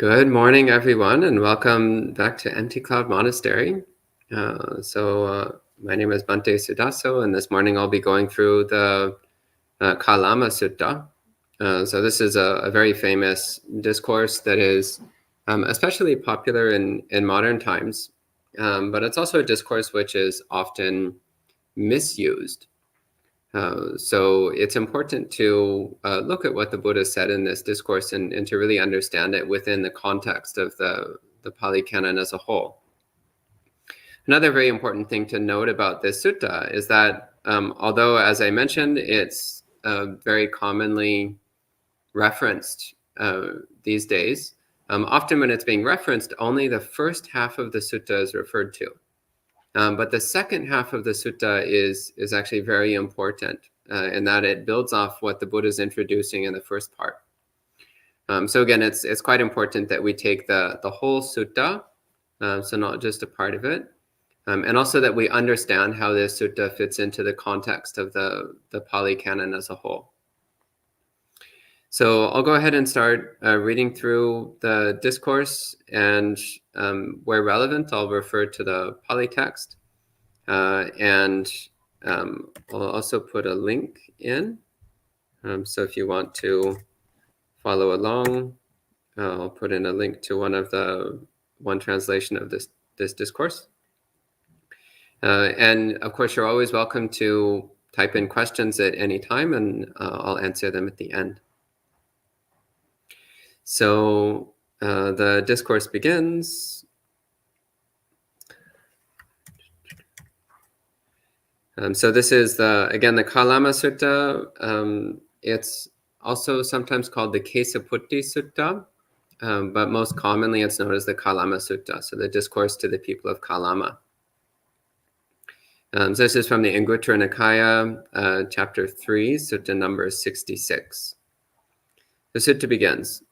Good morning, everyone, and welcome back to Empty Cloud Monastery. My name is Bhante Suddhaso, and this morning I'll be going through the Kalama Sutta. So this is a very famous discourse that is especially popular in modern times, but it's also a discourse which is often misused. So it's important to look at what the Buddha said in this discourse and to really understand it within the context of the Pāli Canon as a whole. Another very important thing to note about this sutta is that although, as I mentioned, it's very commonly referenced these days, often when it's being referenced, only the first half of the sutta is referred to. But the second half of the sutta is actually very important in that it builds off what the Buddha is introducing in the first part. So again, it's quite important that we take the whole sutta, so not just a part of it, and also that we understand how this sutta fits into the context of the Pāli Canon as a whole. So I'll go ahead and start reading through the discourse, and where relevant, I'll refer to the Pāli text. And I'll also put a link in. So if you want to follow along, I'll put in a link to one translation of this discourse. And of course, you're always welcome to type in questions at any time, and I'll answer them at the end. So the discourse begins. So this is the Kalama Sutta. It's also sometimes called the Kesaputti Sutta, but most commonly it's known as the Kalama Sutta, so the discourse to the people of Kalama. So this is from the Anguttara Nikaya, chapter 3, sutta number 66. The sutta begins.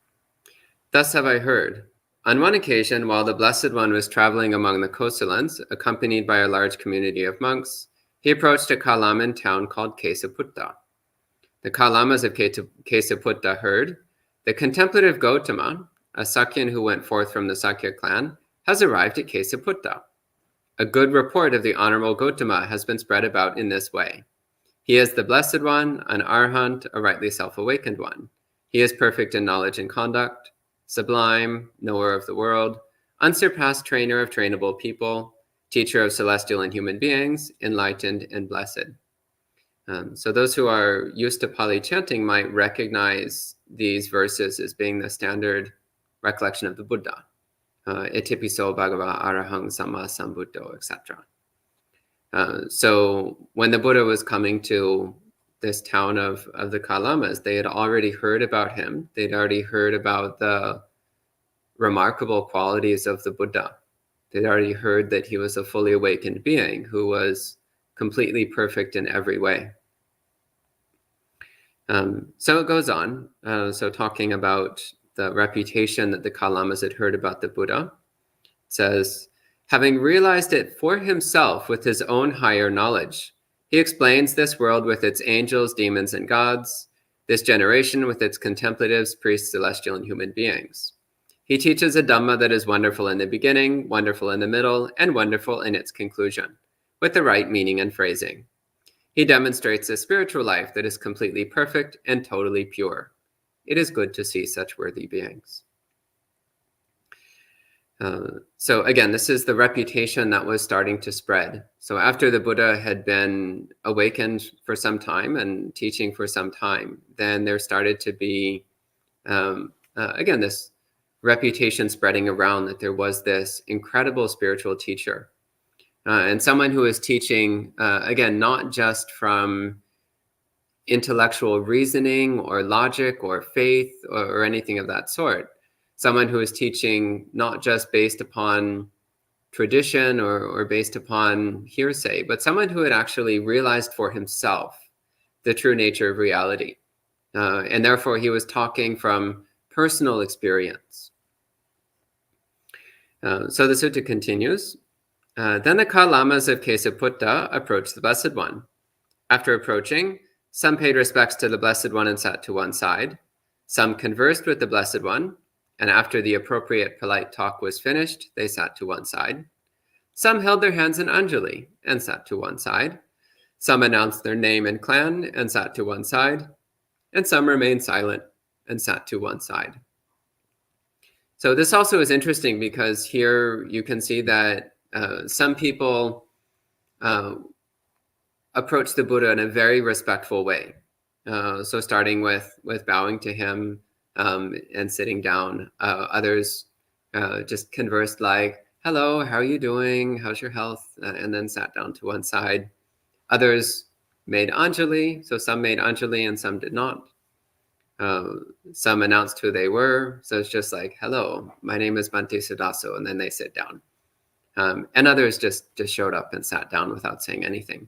Thus have I heard. On one occasion, while the Blessed One was traveling among the Kosalans, accompanied by a large community of monks, he approached a Kalaman town called Kesaputta. The Kalamas of Kesaputta heard, the contemplative Gautama, a Sakyan who went forth from the Sakya clan, has arrived at Kesaputta. A good report of the Honorable Gautama has been spread about in this way. He is the Blessed One, an Arhat, a rightly self-awakened one. He is perfect in knowledge and conduct, sublime, knower of the world, unsurpassed trainer of trainable people, teacher of celestial and human beings, enlightened and blessed. So those who are used to Pāli chanting might recognize these verses as being the standard recollection of the Buddha. Itipiso bhagava arahang samma sambuddho, etc. So when the Buddha was coming to this town of the Kalamas, they had already heard about him. They'd already heard about the remarkable qualities of the Buddha. They'd already heard that he was a fully awakened being who was completely perfect in every way. So it goes on, so talking about the reputation that the Kalamas had heard about the Buddha. It says, having realized it for himself with his own higher knowledge, he explains this world with its angels, demons, and gods, this generation with its contemplatives, priests, celestial, and human beings. He teaches a Dhamma that is wonderful in the beginning, wonderful in the middle, and wonderful in its conclusion, with the right meaning and phrasing. He demonstrates a spiritual life that is completely perfect and totally pure. It is good to see such worthy beings. So again, this is the reputation that was starting to spread. So after the Buddha had been awakened for some time and teaching for some time, then there started to be, again, this reputation spreading around that there was this incredible spiritual teacher. And someone who is teaching, again, not just from intellectual reasoning or logic or faith or anything of that sort. Someone who is teaching not just based upon tradition or based upon hearsay, but someone who had actually realized for himself the true nature of reality. And therefore, he was talking from personal experience. So the sutta continues. Then the Kalamas of Kesaputta approached the Blessed One. After approaching, some paid respects to the Blessed One and sat to one side. Some conversed with the Blessed One, and after the appropriate polite talk was finished, they sat to one side. Some held their hands in Anjali and sat to one side. Some announced their name and clan and sat to one side. And some remained silent and sat to one side. So this also is interesting because here you can see that some people approach the Buddha in a very respectful way. So starting with bowing to him and sitting down. Others just conversed like, hello, how are you doing? How's your health? And then sat down to one side. Others made Anjali. So some made Anjali and some did not. Some announced who they were. So it's just like, hello, my name is Bhante Suddhaso. And then they sit down. And others just showed up and sat down without saying anything.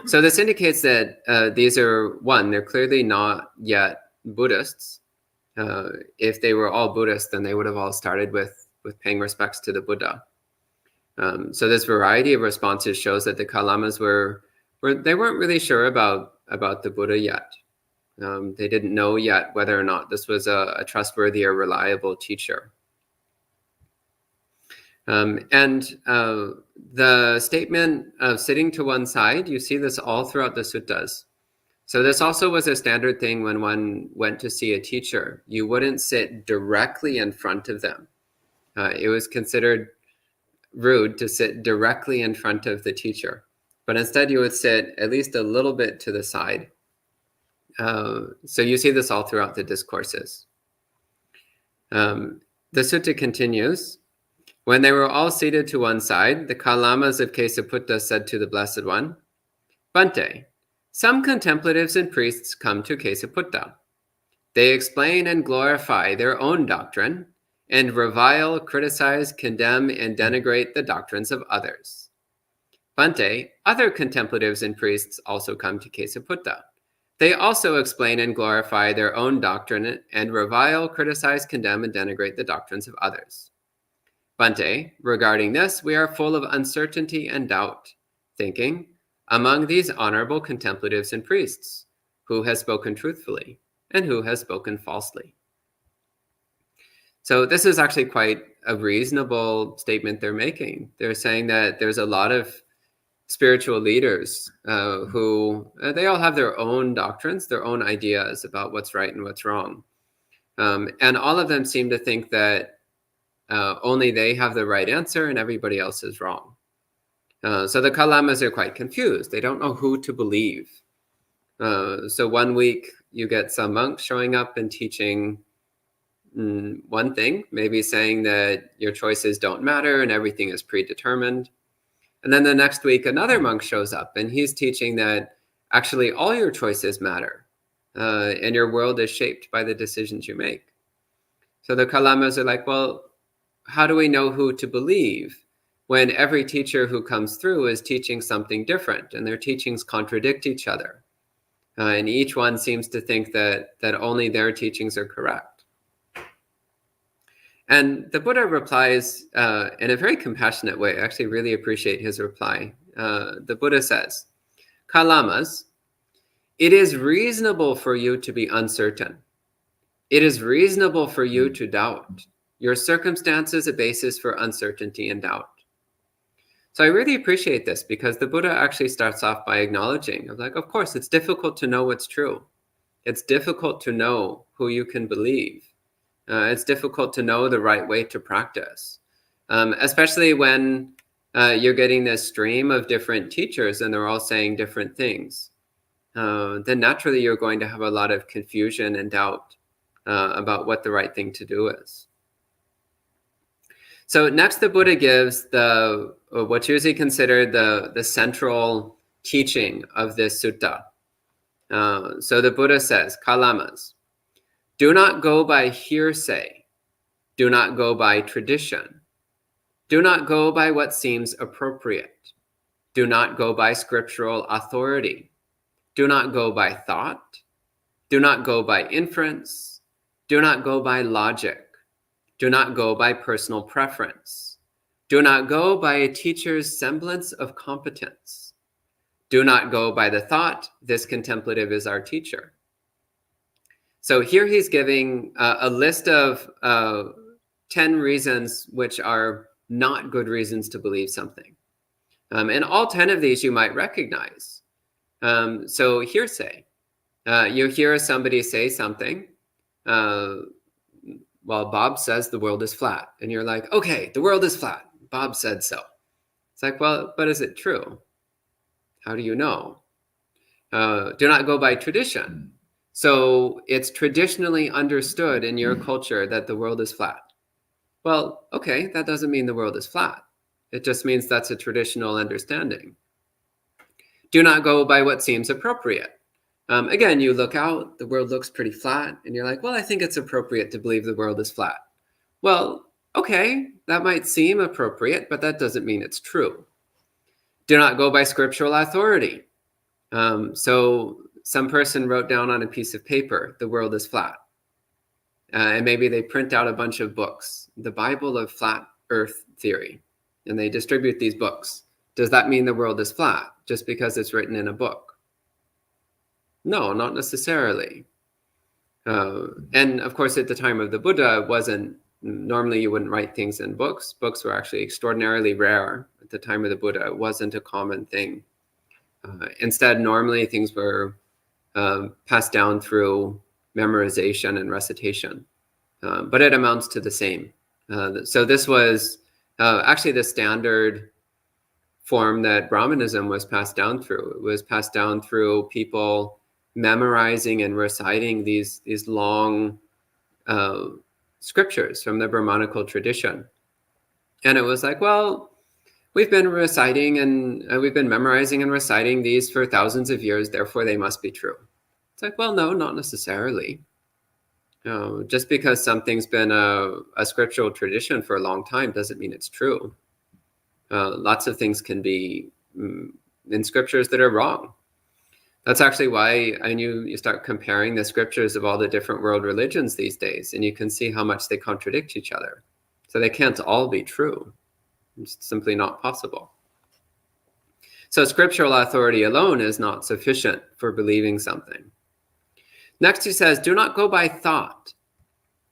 So this indicates that these are, one, they're clearly not yet Buddhists. If they were all Buddhists, then they would have all started with paying respects to the Buddha. So this variety of responses shows that the Kalamas they weren't really sure about the Buddha yet. They didn't know yet whether or not this was a trustworthy or reliable teacher. The statement of sitting to one side, you see this all throughout the suttas. So this also was a standard thing when one went to see a teacher. You wouldn't sit directly in front of them. It was considered rude to sit directly in front of the teacher. But instead you would sit at least a little bit to the side. So you see this all throughout the discourses. The sutta continues. When they were all seated to one side, the Kalamas of Kesaputta said to the Blessed One, Bhante, some contemplatives and priests come to Kesaputta. They explain and glorify their own doctrine and revile, criticize, condemn, and denigrate the doctrines of others. Bhante, other contemplatives and priests also come to Kesaputta. They also explain and glorify their own doctrine and revile, criticize, condemn, and denigrate the doctrines of others. Bhante, regarding this, we are full of uncertainty and doubt, thinking, among these honorable contemplatives and priests, who has spoken truthfully and who has spoken falsely? So this is actually quite a reasonable statement they're making. They're saying that there's a lot of spiritual leaders who, they all have their own doctrines, their own ideas about what's right and what's wrong. And all of them seem to think that only they have the right answer and everybody else is wrong. So the Kalamas are quite confused. They don't know who to believe. So one week you get some monks showing up and teaching one thing, maybe saying that your choices don't matter and everything is predetermined. And then the next week, another monk shows up and he's teaching that actually all your choices matter and your world is shaped by the decisions you make. So the Kalamas are like, well, how do we know who to believe when every teacher who comes through is teaching something different and their teachings contradict each other? And each one seems to think that only their teachings are correct. And the Buddha replies in a very compassionate way. I actually really appreciate his reply. The Buddha says, Kalamas, it is reasonable for you to be uncertain. It is reasonable for you to doubt. Your circumstance is a basis for uncertainty and doubt. So I really appreciate this because the Buddha actually starts off by acknowledging, of course, it's difficult to know what's true. It's difficult to know who you can believe. It's difficult to know the right way to practice, especially when you're getting this stream of different teachers and they're all saying different things. Then naturally you're going to have a lot of confusion and doubt about what the right thing to do is. So next the Buddha gives what's usually considered the central teaching of this sutta. So the Buddha says, Kalamas, do not go by hearsay. Do not go by tradition. Do not go by what seems appropriate. Do not go by scriptural authority. Do not go by thought. Do not go by inference. Do not go by logic. Do not go by personal preference. Do not go by a teacher's semblance of competence. Do not go by the thought, this contemplative is our teacher. So here he's giving a list of 10 reasons which are not good reasons to believe something. And all 10 of these you might recognize. So hearsay. You hear somebody say something, well, Bob says the world is flat. And you're like, okay, the world is flat. Bob said so. It's like, well, but is it true? How do you know? Do not go by tradition. So it's traditionally understood in your culture that the world is flat. Well, okay, that doesn't mean the world is flat. It just means that's a traditional understanding. Do not go by what seems appropriate. Again, you look out, the world looks pretty flat, and you're like, well, I think it's appropriate to believe the world is flat. Well, okay, that might seem appropriate, but that doesn't mean it's true. Do not go by scriptural authority. So some person wrote down on a piece of paper, the world is flat. And maybe they print out a bunch of books, the Bible of Flat Earth Theory, and they distribute these books. Does that mean the world is flat just because it's written in a book? No, not necessarily. And of course, at the time of the Buddha, normally you wouldn't write things in books. Books were actually extraordinarily rare. At the time of the Buddha, it wasn't a common thing. Instead, normally things were passed down through memorization and recitation, but it amounts to the same. So this was actually the standard form that Brahmanism was passed down through. It was passed down through people memorizing and reciting these long scriptures from the Brahmanical tradition. And it was like, well, we've been reciting and we've been memorizing and reciting these for thousands of years, therefore they must be true. It's like, well, no, not necessarily. Just because something's been a scriptural tradition for a long time doesn't mean it's true. Lots of things can be in scriptures that are wrong. That's actually why you start comparing the scriptures of all the different world religions these days, and you can see how much they contradict each other. So they can't all be true. It's simply not possible. So scriptural authority alone is not sufficient for believing something. Next, he says, do not go by thought.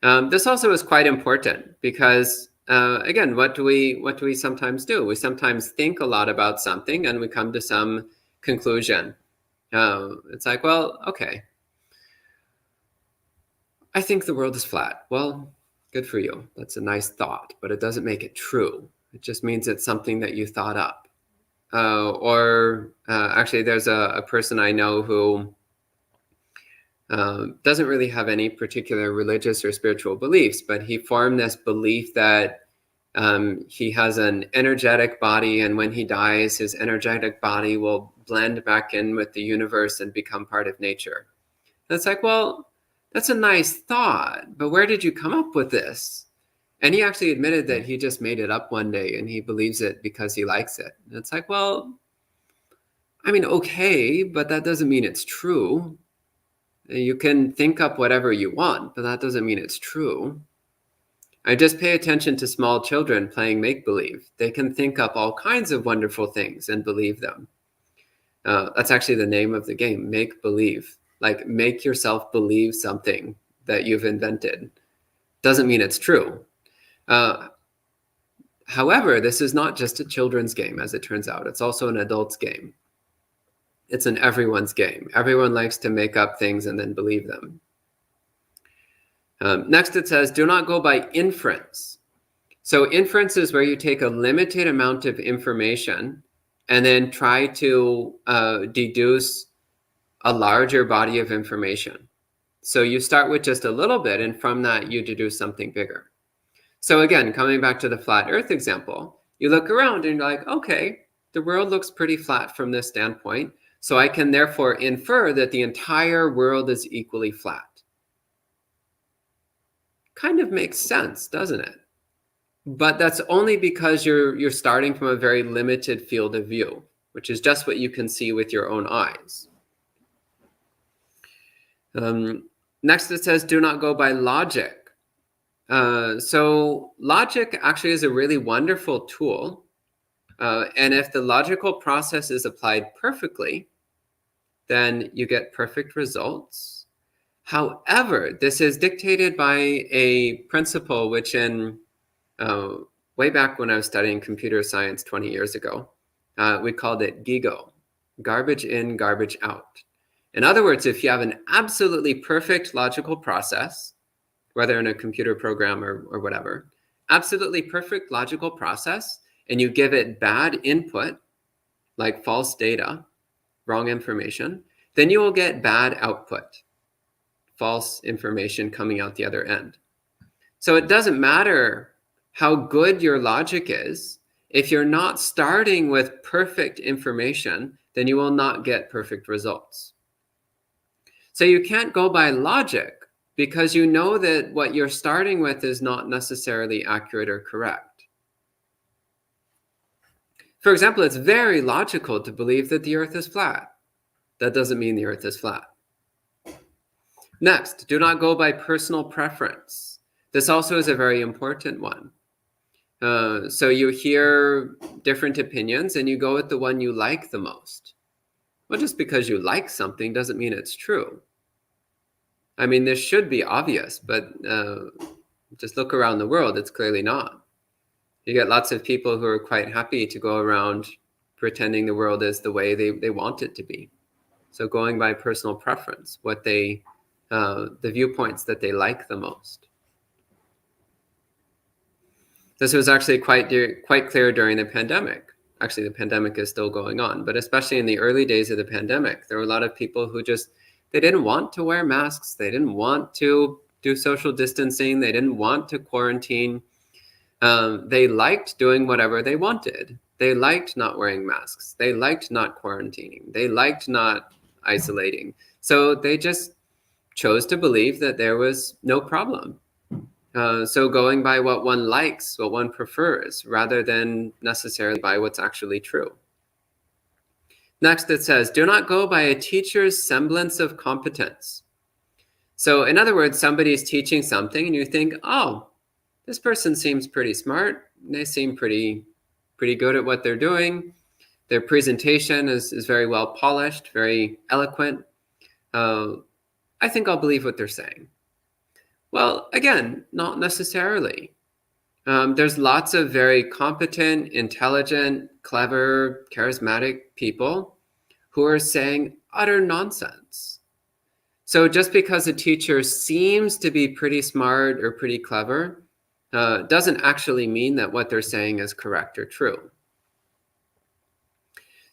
This also is quite important because, again, what do we sometimes do? We sometimes think a lot about something and we come to some conclusion. It's like, well, okay, I think the world is flat. Well, good for you. That's a nice thought, but it doesn't make it true. It just means it's something that you thought up. Actually, there's a person I know who doesn't really have any particular religious or spiritual beliefs, but he formed this belief that he has an energetic body, and when he dies, his energetic body will blend back in with the universe and become part of nature. And it's like, well, that's a nice thought, but where did you come up with this? And he actually admitted that he just made it up one day and he believes it because he likes it. And it's like, well, I mean, okay, but that doesn't mean it's true. You can think up whatever you want, but that doesn't mean it's true. I just pay attention to small children playing make-believe. They can think up all kinds of wonderful things and believe them. That's actually the name of the game, make-believe. Like, make yourself believe something that you've invented. Doesn't mean it's true. However, this is not just a children's game, as it turns out. It's also an adult's game. It's an everyone's game. Everyone likes to make up things and then believe them. Next, it says, do not go by inference. So inference is where you take a limited amount of information and then try to deduce a larger body of information. So you start with just a little bit, and from that, you deduce something bigger. So again, coming back to the flat Earth example, you look around and you're like, okay, the world looks pretty flat from this standpoint. So I can therefore infer that the entire world is equally flat. Kind of makes sense, doesn't it? But that's only because you're starting from a very limited field of view, which is just what you can see with your own eyes. Next, it says, do not go by logic. So logic actually is a really wonderful tool. And if the logical process is applied perfectly, then you get perfect results. However, this is dictated by a principle which in Way back when I was studying computer science 20 years ago, we called it GIGO, garbage in, garbage out. In other words, if you have an absolutely perfect logical process, whether in a computer program or whatever, absolutely perfect logical process, and you give it bad input, like false data, wrong information, then you will get bad output, false information coming out the other end. So it doesn't matter how good your logic is. If you're not starting with perfect information, then you will not get perfect results. So you can't go by logic because you know that what you're starting with is not necessarily accurate or correct. For example, it's very logical to believe that the earth is flat. That doesn't mean the earth is flat. Next, do not go by personal preference. This also is a very important one. So you hear different opinions and you go with the one you like the most. Well, just because you like something doesn't mean it's true. I mean, this should be obvious, but just look around the world, it's clearly not. You get lots of people who are quite happy to go around pretending the world is the way they want it to be. So going by personal preference, what the viewpoints that they like the most. This was actually quite clear during the pandemic. Actually, the pandemic is still going on, but especially in the early days of the pandemic, there were a lot of people who they didn't want to wear masks. They didn't want to do social distancing. They didn't want to quarantine. They liked doing whatever they wanted. They liked not wearing masks. They liked not quarantining. They liked not isolating. So they just chose to believe that there was no problem. So going by what one likes, what one prefers, rather than necessarily by what's actually true. Next, it says, do not go by a teacher's semblance of competence. So in other words, somebody's teaching something and you think, oh, this person seems pretty smart. They seem pretty good at what they're doing. Their presentation is very well polished, very eloquent. I think I'll believe what they're saying. Well, again, not necessarily. There's lots of very competent, intelligent, clever, charismatic people who are saying utter nonsense. So just because a teacher seems to be pretty smart or pretty clever doesn't actually mean that what they're saying is correct or true.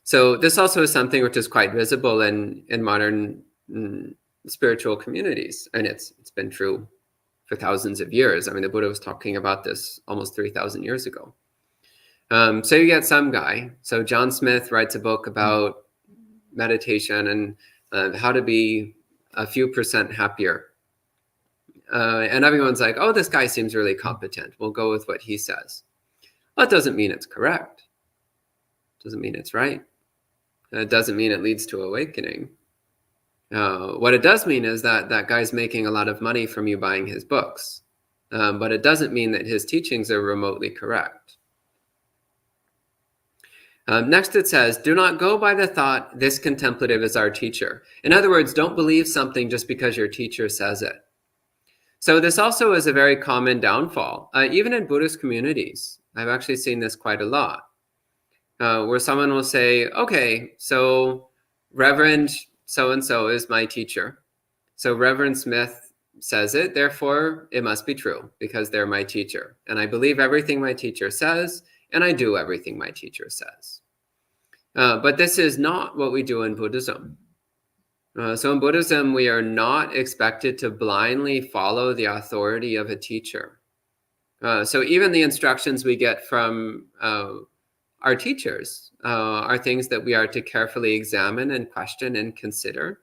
So this also is something which is quite visible in modern spiritual communities, and it's been true for thousands of years. I mean, the Buddha was talking about this almost 3,000 years ago. So you get some guy. So John Smith writes a book about meditation and how to be a few percent happier. And everyone's like, oh, this guy seems really competent. We'll go with what he says. Well, it doesn't mean it's correct. It doesn't mean it's right. It doesn't mean it leads to awakening. What it does mean is that that guy's making a lot of money from you buying his books. But it doesn't mean that his teachings are remotely correct. Next it says, do not go by the thought, this contemplative is our teacher. In other words, don't believe something just because your teacher says it. So this also is a very common downfall, even in Buddhist communities. I've actually seen this quite a lot, where someone will say, okay, so Reverend so-and-so is my teacher. So Reverend Smith says it, therefore it must be true because they're my teacher. And I believe everything my teacher says, and I do everything my teacher says. But this is not what we do in Buddhism. So in Buddhism, we are not expected to blindly follow the authority of a teacher. So even the instructions we get from our teachers are things that we are to carefully examine and question and consider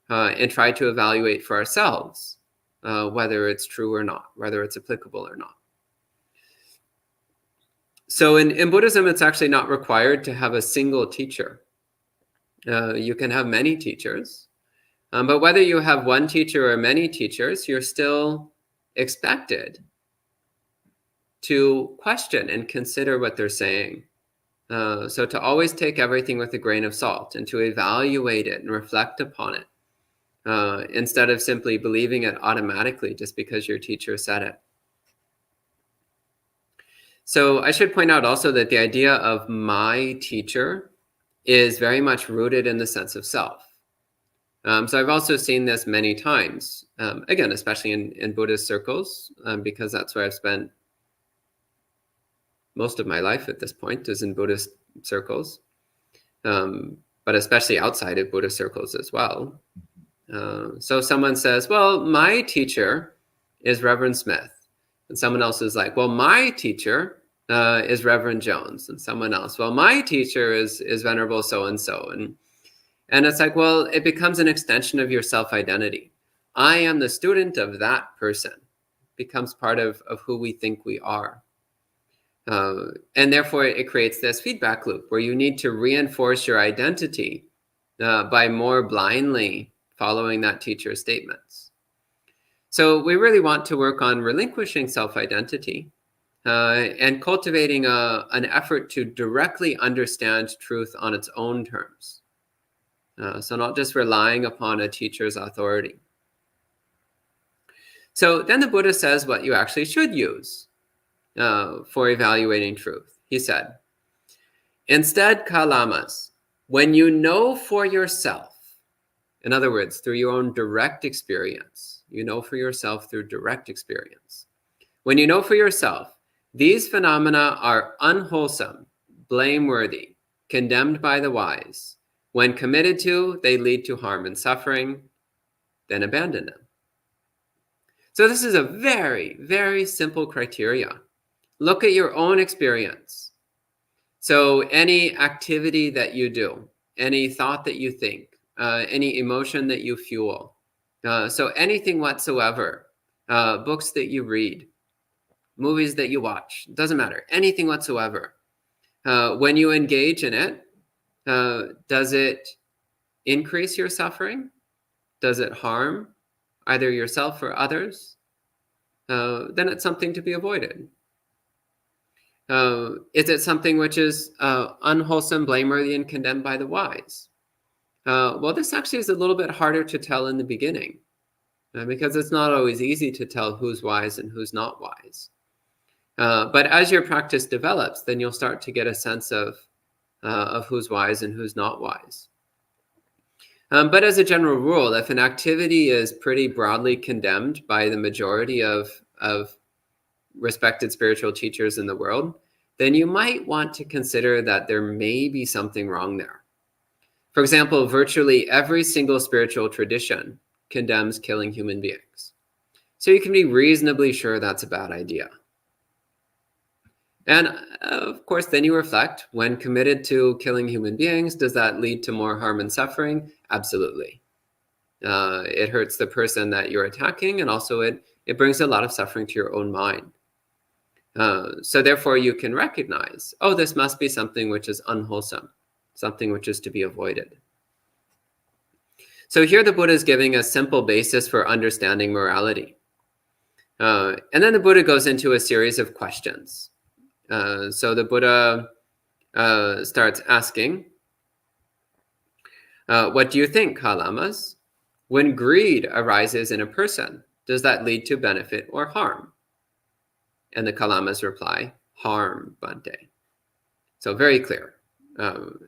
and try to evaluate for ourselves whether it's true or not, whether it's applicable or not. So in Buddhism, it's actually not required to have a single teacher. You can have many teachers, but whether you have one teacher or many teachers, you're still expected to question and consider what they're saying. So to always take everything with a grain of salt and to evaluate it and reflect upon it instead of simply believing it automatically just because your teacher said it. So I should point out also that the idea of my teacher is very much rooted in the sense of self. So I've also seen this many times, again, especially in Buddhist circles, because that's where I've spent most of my life at this point, is in Buddhist circles, but especially outside of Buddhist circles as well. So someone says, well, my teacher is Reverend Smith. And someone else is like, well, my teacher is Reverend Jones. And someone else, well, my teacher is Venerable so-and-so. And it's like, well, it becomes an extension of your self-identity. I am the student of that person. It becomes part of who we think we are. And therefore, it creates this feedback loop where you need to reinforce your identity by more blindly following that teacher's statements. So we really want to work on relinquishing self-identity and cultivating an effort to directly understand truth on its own terms. So not just relying upon a teacher's authority. So then the Buddha says what you actually should use for evaluating truth. He said, instead, Kalamas, when you know for yourself, in other words, through your own direct experience, you know for yourself through direct experience. When you know for yourself, these phenomena are unwholesome, blameworthy, condemned by the wise. When committed to, they lead to harm and suffering, then abandon them. So this is a very, very simple criteria. Look at your own experience. So any activity that you do, any thought that you think, any emotion that you fuel, so anything whatsoever, books that you read, movies that you watch, doesn't matter, anything whatsoever. When you engage in it, does it increase your suffering? Does it harm either yourself or others? Then it's something to be avoided. Is it something which is unwholesome, blameworthy, and condemned by the wise? Well, this actually is a little bit harder to tell in the beginning because it's not always easy to tell who's wise and who's not wise. But as your practice develops, then you'll start to get a sense of who's wise and who's not wise. But as a general rule, if an activity is pretty broadly condemned by the majority of respected spiritual teachers in the world, then you might want to consider that there may be something wrong there. For example, virtually every single spiritual tradition condemns killing human beings. So you can be reasonably sure that's a bad idea. And of course, then you reflect, when committed to killing human beings, does that lead to more harm and suffering? Absolutely. It hurts the person that you're attacking, and also it brings a lot of suffering to your own mind. So therefore, you can recognize, oh, this must be something which is unwholesome, something which is to be avoided. So here the Buddha is giving a simple basis for understanding morality. And then the Buddha goes into a series of questions. So the Buddha starts asking, what do you think, Kalamas? When greed arises in a person, does that lead to benefit or harm? And the Kalamas reply, harm, Bhante. So very clear.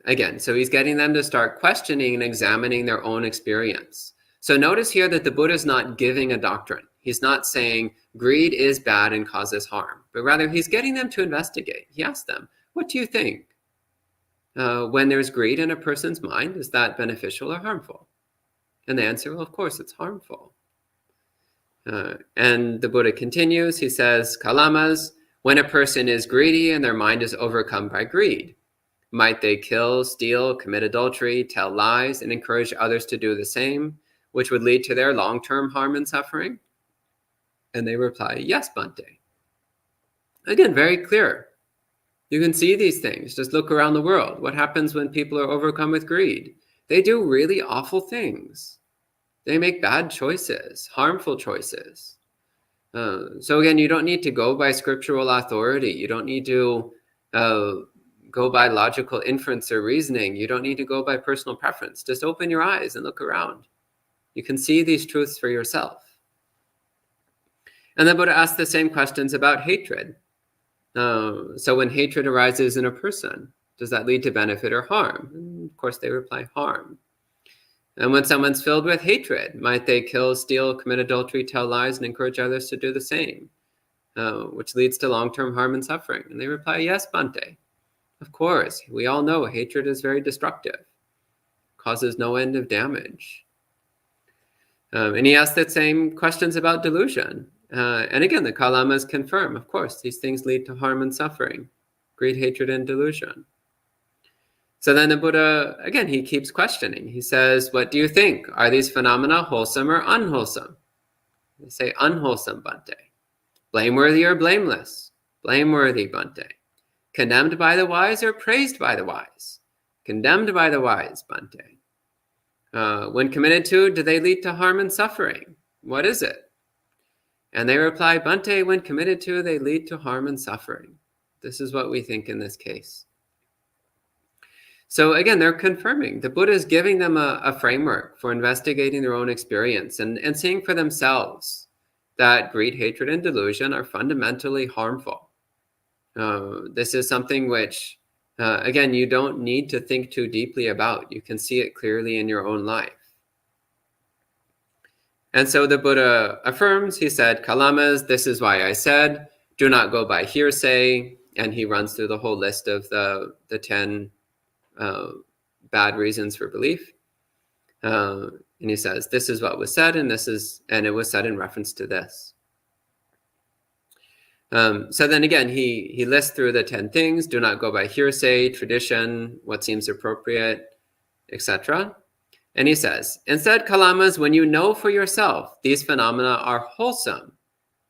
Again, so he's getting them to start questioning and examining their own experience. So notice here that the Buddha is not giving a doctrine. He's not saying greed is bad and causes harm, but rather he's getting them to investigate. He asks them, what do you think? When there's greed in a person's mind, is that beneficial or harmful? And the answer, well, of course, it's harmful. And the Buddha continues, he says, Kalamas, when a person is greedy and their mind is overcome by greed, might they kill, steal, commit adultery, tell lies, and encourage others to do the same, which would lead to their long-term harm and suffering? And they reply, yes, Bhante. Again, very clear. You can see these things. Just look around the world. What happens when people are overcome with greed? They do really awful things. They make bad choices, harmful choices. So again, you don't need to go by scriptural authority. You don't need to go by logical inference or reasoning. You don't need to go by personal preference. Just open your eyes and look around. You can see these truths for yourself. And the Buddha asks the same questions about hatred. So when hatred arises in a person, does that lead to benefit or harm? And of course, they reply harm. And when someone's filled with hatred, might they kill, steal, commit adultery, tell lies, and encourage others to do the same, which leads to long-term harm and suffering? And they reply, yes, Bhante. Of course, we all know hatred is very destructive, causes no end of damage. And he asks the same questions about delusion. And again, the Kalamas confirm, of course, these things lead to harm and suffering, greed, hatred, and delusion. So then the Buddha, again, he keeps questioning. He says, what do you think? Are these phenomena wholesome or unwholesome? They say, unwholesome, Bhante. Blameworthy or blameless? Blameworthy, Bhante. Condemned by the wise or praised by the wise? Condemned by the wise, Bhante. When committed to, do they lead to harm and suffering? What is it? And they reply, Bhante, when committed to, they lead to harm and suffering. This is what we think in this case. So again, they're confirming. The Buddha is giving them a framework for investigating their own experience and seeing for themselves that greed, hatred, and delusion are fundamentally harmful. This is something which, again, you don't need to think too deeply about. You can see it clearly in your own life. And so the Buddha affirms, he said, Kalamas, this is why I said, do not go by hearsay. And he runs through the whole list of the 10 bad reasons for belief. And he says, this is what was said, and it was said in reference to this. So then again, he lists through the 10 things: do not go by hearsay, tradition, what seems appropriate, etc. And he says, instead, Kalamas, when you know for yourself these phenomena are wholesome,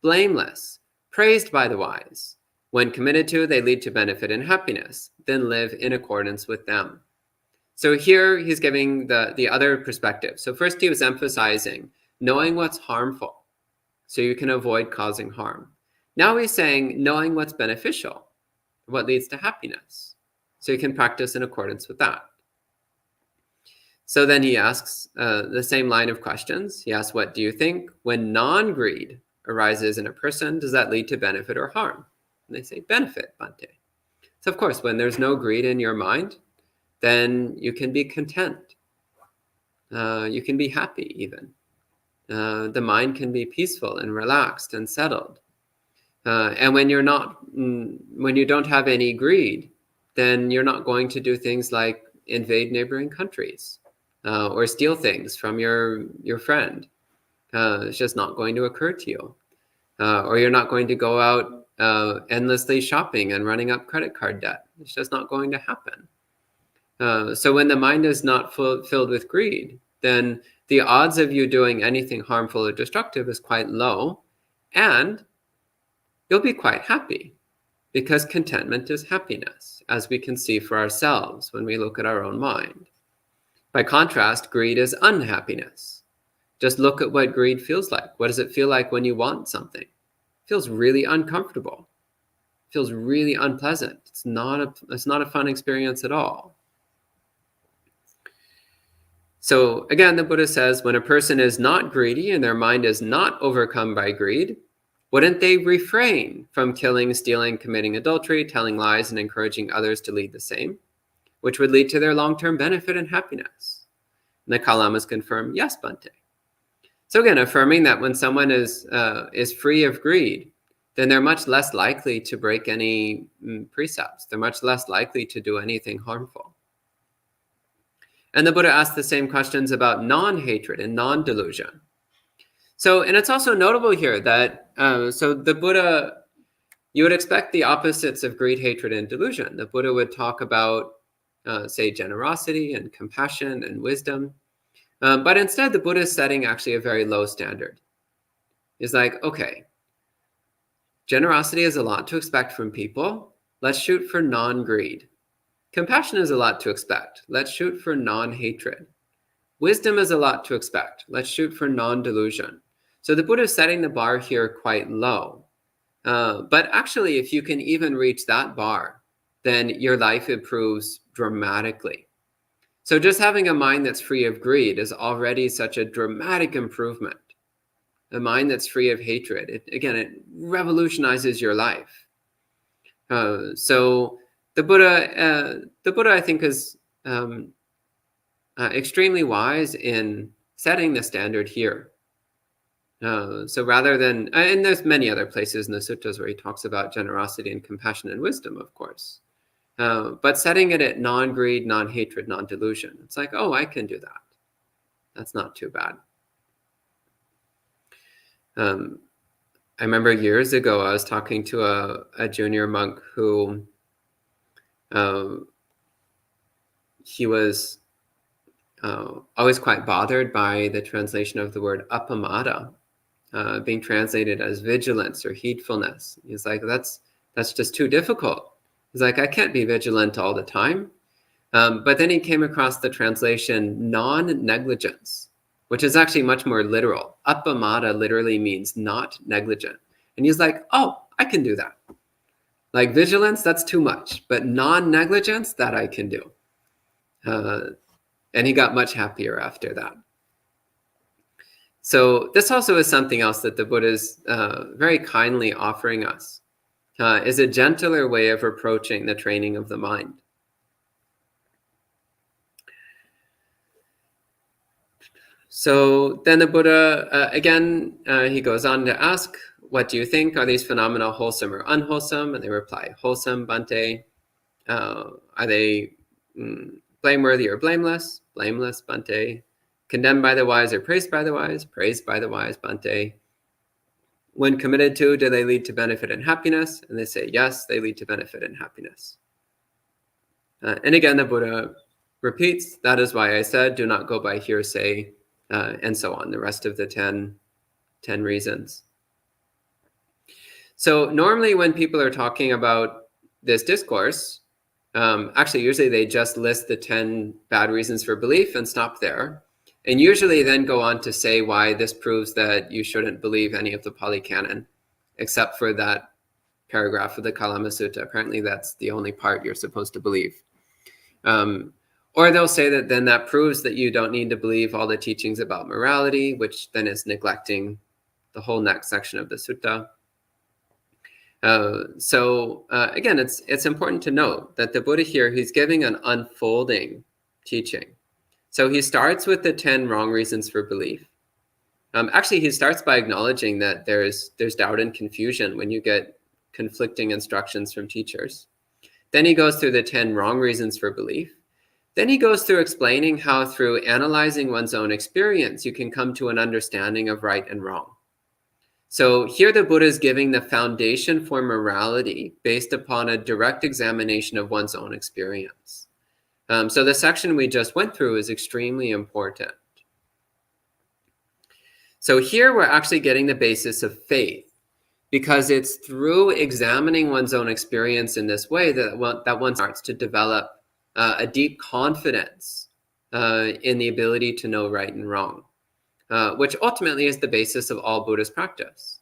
blameless, praised by the wise, when committed to, they lead to benefit and happiness, then live in accordance with them. So here he's giving the other perspective. So first he was emphasizing knowing what's harmful so you can avoid causing harm. Now he's saying knowing what's beneficial, what leads to happiness, so you can practice in accordance with that. So then he asks the same line of questions. He asks, what do you think? When non-greed arises in a person, does that lead to benefit or harm? And they say, benefit, Bhante. So of course, when there's no greed in your mind, then you can be content. You can be happy even. The mind can be peaceful and relaxed and settled. And when you don't have any greed, then you're not going to do things like invade neighboring countries or steal things from your friend. It's just not going to occur to you. Or you're not going to go out endlessly shopping and running up credit card debt. It's just not going to happen. So when the mind is not filled with greed, then the odds of you doing anything harmful or destructive is quite low, and you'll be quite happy, because contentment is happiness, as we can see for ourselves when we look at our own mind. By contrast, greed is unhappiness. Just look at what greed feels like. What does it feel like when you want something? It feels really uncomfortable. It feels really unpleasant. It's not a fun experience at all. So again, the Buddha says, when a person is not greedy and their mind is not overcome by greed, wouldn't they refrain from killing, stealing, committing adultery, telling lies, and encouraging others to lead the same, which would lead to their long-term benefit and happiness? And the Kalamas confirm, yes, Bhante. So again, affirming that when someone is free of greed, then they're much less likely to break any precepts. They're much less likely to do anything harmful. And the Buddha asked the same questions about non-hatred and non-delusion. So, and it's also notable here that, so the Buddha, you would expect the opposites of greed, hatred, and delusion. The Buddha would talk about, say, generosity and compassion and wisdom. But instead, the Buddha is setting actually a very low standard. He's like, okay, generosity is a lot to expect from people. Let's shoot for non-greed. Compassion is a lot to expect. Let's shoot for non-hatred. Wisdom is a lot to expect. Let's shoot for non-delusion. So the Buddha is setting the bar here quite low. But actually, if you can even reach that bar, then your life improves dramatically. So just having a mind that's free of greed is already such a dramatic improvement. A mind that's free of hatred, it revolutionizes your life. So the Buddha, I think, is extremely wise in setting the standard here. So rather than, and there's many other places in the suttas where he talks about generosity and compassion and wisdom, of course. But setting it at non-greed, non-hatred, non-delusion. It's like, oh, I can do that. That's not too bad. I remember years ago, I was talking to a junior monk who he was always quite bothered by the translation of the word appamada, being translated as vigilance or heedfulness. He's like, that's just too difficult. He's like, I can't be vigilant all the time. But then he came across the translation non-negligence, which is actually much more literal. Appamada literally means not negligent. And he's like, oh, I can do that. Like vigilance, that's too much. But non-negligence, that I can do. And he got much happier after that. So this also is something else that the Buddha is very kindly offering us, is a gentler way of approaching the training of the mind. So then the Buddha, again, he goes on to ask, what do you think? Are these phenomena wholesome or unwholesome? And they reply, wholesome, Bhante. Are they blameworthy or blameless? Blameless, Bhante. Condemned by the wise or praised by the wise? Praised by the wise, Bhante. When committed to, do they lead to benefit and happiness? And they say, yes, they lead to benefit and happiness. And again, the Buddha repeats, that is why I said, do not go by hearsay, and so on, the rest of the 10 reasons. So normally when people are talking about this discourse, actually usually they just list the 10 bad reasons for belief and stop there. And usually then go on to say why this proves that you shouldn't believe any of the Pāli canon, except for that paragraph of the Kalama Sutta. Apparently that's the only part you're supposed to believe. Or they'll say that then that proves that you don't need to believe all the teachings about morality, which then is neglecting the whole next section of the sutta. Again, it's important to note that the Buddha here, he's giving an unfolding teaching. So he starts with the 10 wrong reasons for belief. Actually, he starts by acknowledging that there's doubt and confusion when you get conflicting instructions from teachers. Then he goes through the 10 wrong reasons for belief. Then he goes through explaining how through analyzing one's own experience, you can come to an understanding of right and wrong. So here the Buddha is giving the foundation for morality based upon a direct examination of one's own experience. So the section we just went through is extremely important. So here we're actually getting the basis of faith, because it's through examining one's own experience in this way that one starts to develop a deep confidence in the ability to know right and wrong, which ultimately is the basis of all Buddhist practice.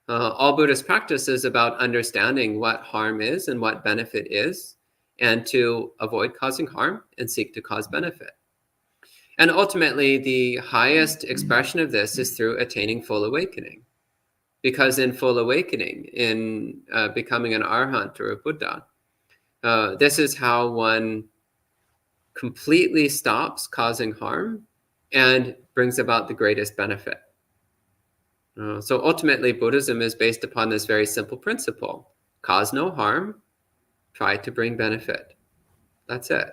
All Buddhist practice is about understanding what harm is and what benefit is, and to avoid causing harm and seek to cause benefit. And ultimately, the highest expression of this is through attaining full awakening. Because in full awakening, in becoming an arhat or a Buddha, this is how one completely stops causing harm and brings about the greatest benefit. So ultimately, Buddhism is based upon this very simple principle. Cause no harm, try to bring benefit. That's it.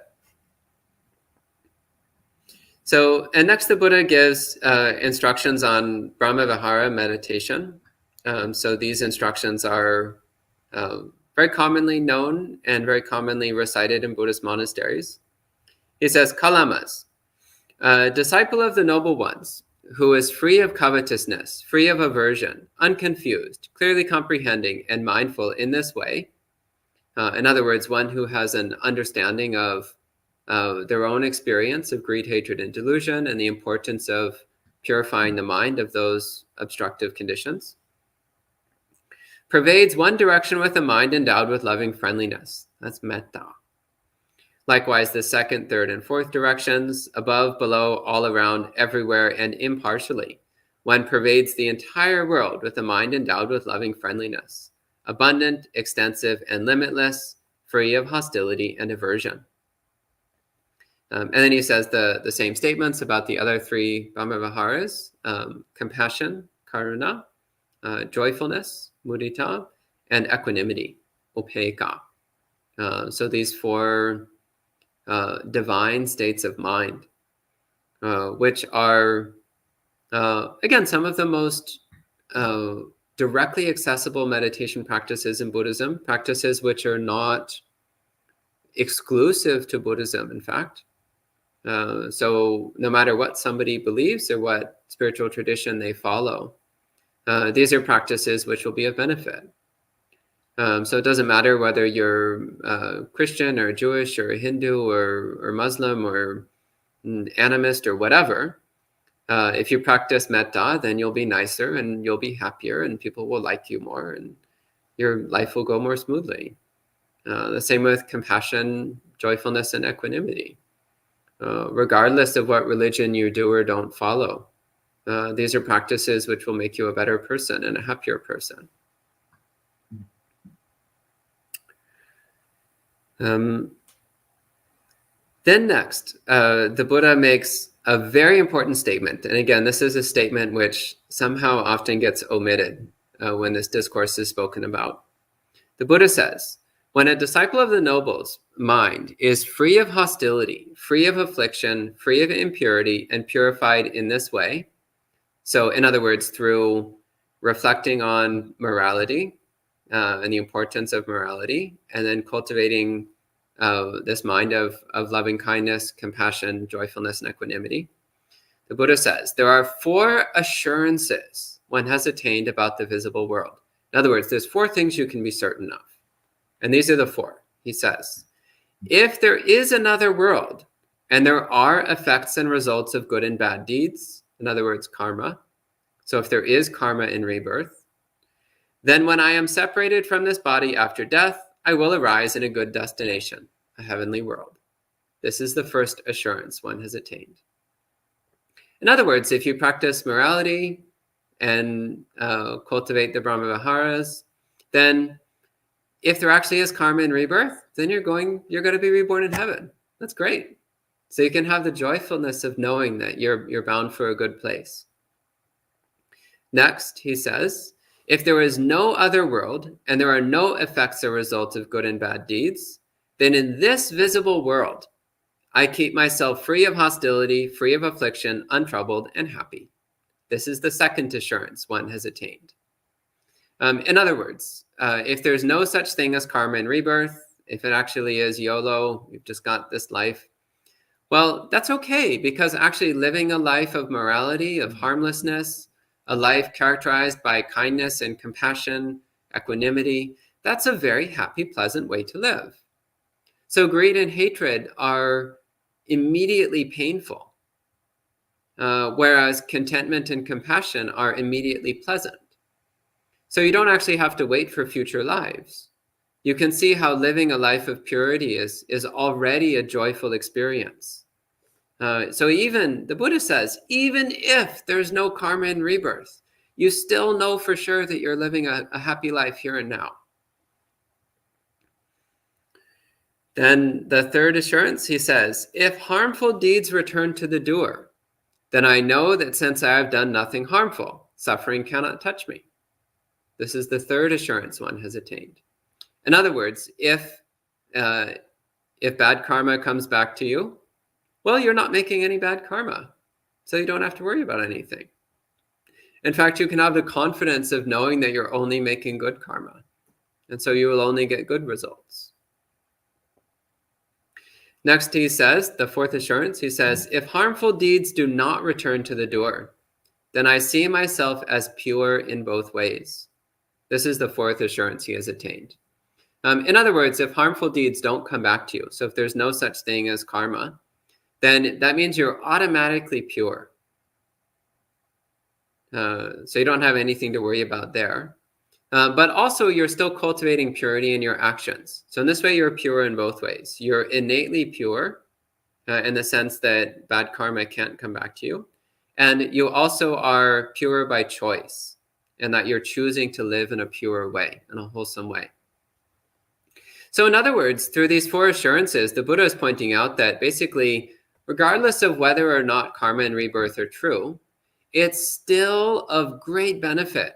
So, and next the Buddha gives instructions on Brahmavihara meditation. So these instructions are very commonly known and very commonly recited in Buddhist monasteries. He says, Kalamas, disciple of the noble ones, who is free of covetousness, free of aversion, unconfused, clearly comprehending and mindful in this way. In other words, one who has an understanding of their own experience of greed, hatred, and delusion, and the importance of purifying the mind of those obstructive conditions. Pervades one direction with a mind endowed with loving friendliness. That's metta. Likewise, the second, third, and fourth directions, above, below, all around, everywhere, and impartially. One pervades the entire world with a mind endowed with loving friendliness. abundant, extensive, and limitless, free of hostility and aversion. And then he says the same statements about the other three Brahmaviharas: compassion, karuna, joyfulness, mudita, and equanimity, upekkha. So these four divine states of mind, which are, again, some of the most directly accessible meditation practices in Buddhism, practices which are not exclusive to Buddhism, in fact. So no matter what somebody believes or what spiritual tradition they follow, these are practices which will be of benefit. So it doesn't matter whether you're Christian or Jewish or Hindu or Muslim or animist or whatever. If you practice metta, then you'll be nicer and you'll be happier and people will like you more and your life will go more smoothly. The same with compassion, joyfulness, and equanimity. Regardless of what religion you do or don't follow, these are practices which will make you a better person and a happier person. Then next, the Buddha makes a very important statement. And again, this is a statement which somehow often gets omitted when this discourse is spoken about. The Buddha says, when a disciple of the noble's mind is free of hostility, free of affliction, free of impurity, and purified in this way, so in other words, through reflecting on morality and the importance of morality, and then cultivating this mind of loving kindness, compassion, joyfulness, and equanimity, the Buddha says, there are 4 assurances one has attained about the visible world. In other words, there's 4 things you can be certain of. And these are the 4. He says, if there is another world, and there are effects and results of good and bad deeds, in other words, karma, so if there is karma in rebirth, then when I am separated from this body after death, I will arise in a good destination, a heavenly world. This is the first assurance one has attained. In other words, if you practice morality and cultivate the Brahmaviharas, then if there actually is karma in rebirth, then you're going to be reborn in heaven. That's great. So you can have the joyfulness of knowing that you're bound for a good place. Next, he says, if there is no other world and there are no effects or results of good and bad deeds, then in this visible world, I keep myself free of hostility, free of affliction, untroubled, and happy. This is the second assurance one has attained. In other words, if there's no such thing as karma in rebirth, if it actually is YOLO, you've just got this life, well, that's okay, because actually living a life of morality, of harmlessness, a life characterized by kindness and compassion, equanimity, that's a very happy, pleasant way to live. So greed and hatred are immediately painful, whereas contentment and compassion are immediately pleasant. So you don't actually have to wait for future lives. You can see how living a life of purity is already a joyful experience. So even, the Buddha says, even if there's no karma in rebirth, you still know for sure that you're living a happy life here and now. Then the third assurance, he says, if harmful deeds return to the doer, then I know that since I have done nothing harmful, suffering cannot touch me. This is the third assurance one has attained. In other words, if bad karma comes back to you, well, you're not making any bad karma, so you don't have to worry about anything. In fact, you can have the confidence of knowing that you're only making good karma, and so you will only get good results. Next, he says, the fourth assurance, he says, if harmful deeds do not return to the doer, then I see myself as pure in both ways. This is the fourth assurance he has attained. In other words, if harmful deeds don't come back to you, so if there's no such thing as karma, then that means you're automatically pure. So you don't have anything to worry about there. But also you're still cultivating purity in your actions. So in this way, you're pure in both ways. You're innately pure in the sense that bad karma can't come back to you. And you also are pure by choice. and that you're choosing to live in a pure way, in a wholesome way. So in other words, through these 4 assurances, the Buddha is pointing out that basically, regardless of whether or not karma and rebirth are true, it's still of great benefit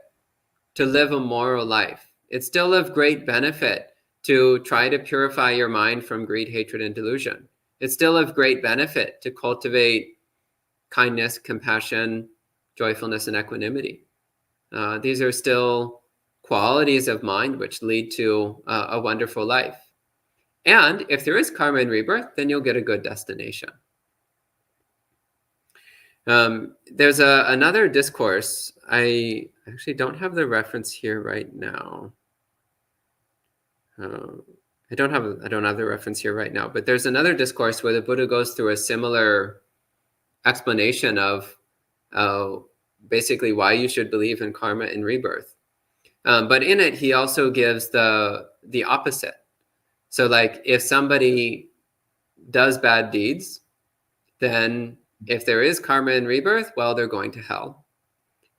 to live a moral life. It's still of great benefit to try to purify your mind from greed, hatred, and delusion. It's still of great benefit to cultivate kindness, compassion, joyfulness, and equanimity. These are still qualities of mind which lead to a wonderful life. And if there is karma and rebirth, then you'll get a good destination. There's another discourse. I actually don't have the reference here right now. I don't have the reference here right now, but there's another discourse where the Buddha goes through a similar explanation of basically why you should believe in karma and rebirth. But in it, he also gives the opposite. So like if somebody does bad deeds, then if there is karma and rebirth, well, they're going to hell.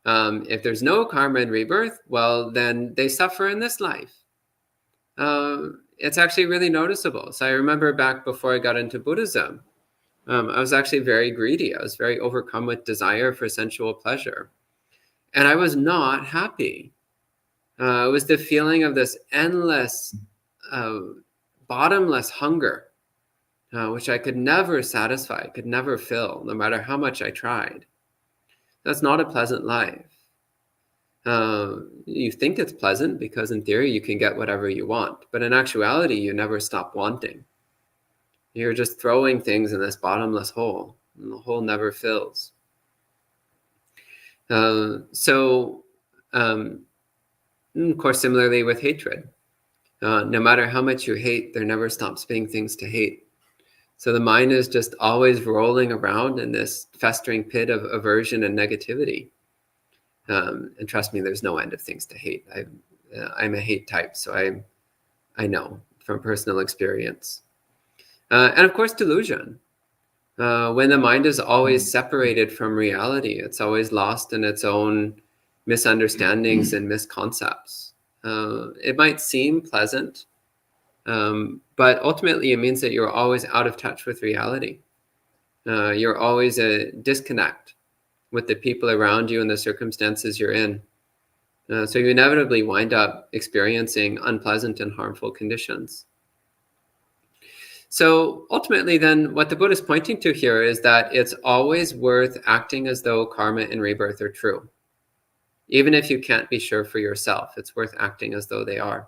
If there's no karma and rebirth, well, then they suffer in this life. It's actually really noticeable. So I remember back before I got into Buddhism, I was actually very greedy. I was very overcome with desire for sensual pleasure. And I was not happy. It was the feeling of this endless, bottomless hunger, which I could never satisfy, could never fill, no matter how much I tried. That's not a pleasant life. You think it's pleasant because in theory you can get whatever you want, but in actuality you never stop wanting. You're just throwing things in this bottomless hole, and the hole never fills. Of course, similarly with hatred. No matter how much you hate, there never stops being things to hate. So the mind is just always rolling around in this festering pit of aversion and negativity. And trust me, there's no end of things to hate. I'm a hate type, so I know from personal experience. And of course, delusion. When the mind is always separated from reality, it's always lost in its own misunderstandings and misconcepts. It might seem pleasant, but ultimately it means that you're always out of touch with reality. You're always a disconnect with the people around you and the circumstances you're in. So you inevitably wind up experiencing unpleasant and harmful conditions. So ultimately then what the Buddha is pointing to here is that it's always worth acting as though karma and rebirth are true. Even if you can't be sure for yourself, it's worth acting as though they are.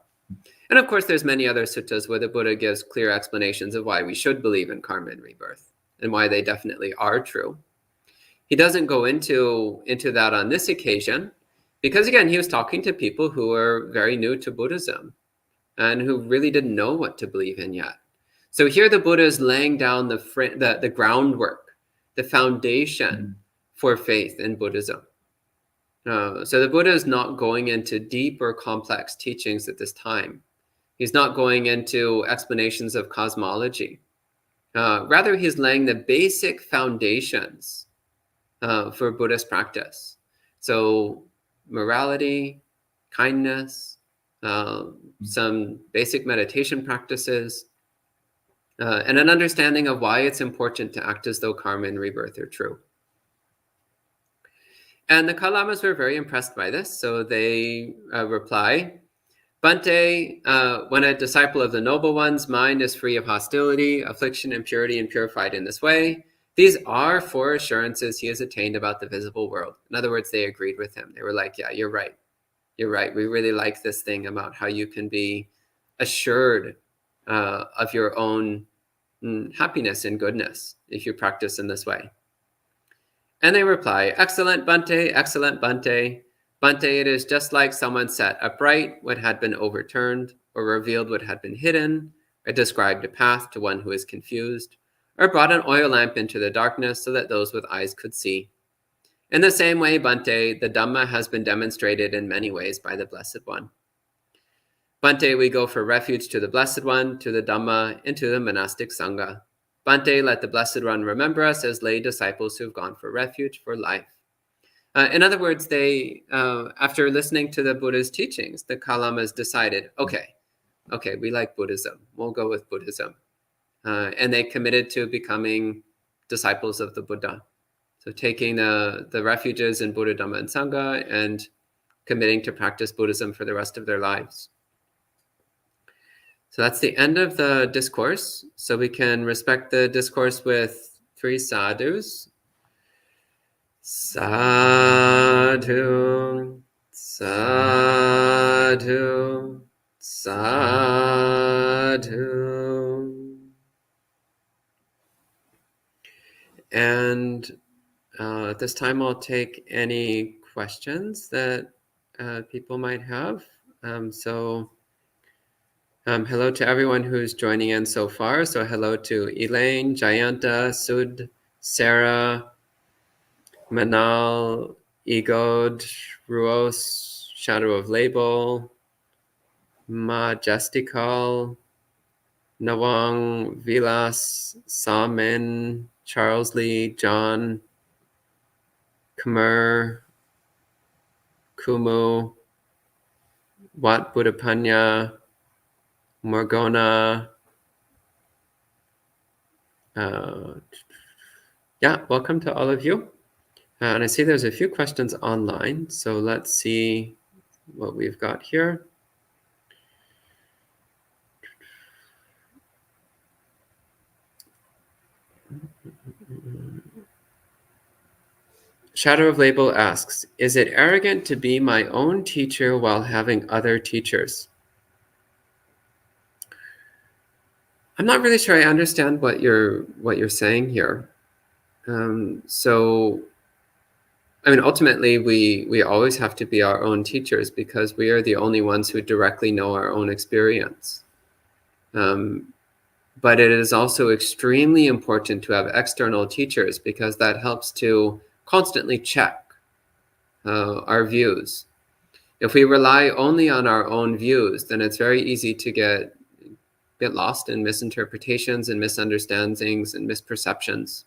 And of course, there's many other suttas where the Buddha gives clear explanations of why we should believe in karma and rebirth and why they definitely are true. He doesn't go into that on this occasion because, again, he was talking to people who were very new to Buddhism and who really didn't know what to believe in yet. So here the Buddha is laying down the groundwork, the foundation for faith in Buddhism. So the Buddha is not going into deep or complex teachings at this time. He's not going into explanations of cosmology. Rather, he's laying the basic foundations for Buddhist practice. So morality, kindness, some basic meditation practices, and an understanding of why it's important to act as though karma and rebirth are true. And the Kalamas were very impressed by this, so they reply, Bhante, when a disciple of the noble one's mind is free of hostility, affliction, impurity, and purified in this way, these are 4 assurances he has attained about the visible world. In other words, they agreed with him. They were like, yeah, you're right. You're right. We really like this thing about how you can be assured of your own happiness and goodness if you practice in this way. And they reply, excellent Bhante, excellent Bhante. Bhante, it is just like someone set upright what had been overturned, or revealed what had been hidden, or described a path to one who is confused, or brought an oil lamp into the darkness so that those with eyes could see. In the same way, Bhante, the Dhamma has been demonstrated in many ways by the Blessed One. Bhante, we go for refuge to the Blessed One, to the Dhamma, and to the monastic Sangha. Bhante, let the Blessed One remember us as lay disciples who have gone for refuge for life. In other words, they, after listening to the Buddha's teachings, the Kalamas decided, okay, we like Buddhism. We'll go with Buddhism. And they committed to becoming disciples of the Buddha. So taking the refuges in Buddha, Dhamma, and Sangha and committing to practice Buddhism for the rest of their lives. So that's the end of the discourse. So we can respect the discourse with 3 sadhus. Sadhu, sadhu, sadhu. And at this time, I'll take any questions that people might have. Hello to everyone who's joining in so far. So hello to Elaine, Jayanta, Sud, Sarah, Manal, Egod, Ruos, Shadow of Label, Majestical, Nawang, Vilas, Samin, Charles Lee, John, Khmer, Kumu, Wat Buddhapanya, Morgana. Welcome to all of you. And I see there's a few questions online, so let's see what we've got here. Shadow of Label asks, is it arrogant to be my own teacher while having other teachers? I'm not really sure I understand what you're saying here. Ultimately, we always have to be our own teachers because we are the only ones who directly know our own experience. But it is also extremely important to have external teachers because that helps to constantly check our views. If we rely only on our own views, then it's very easy to get lost in misinterpretations and misunderstandings and misperceptions.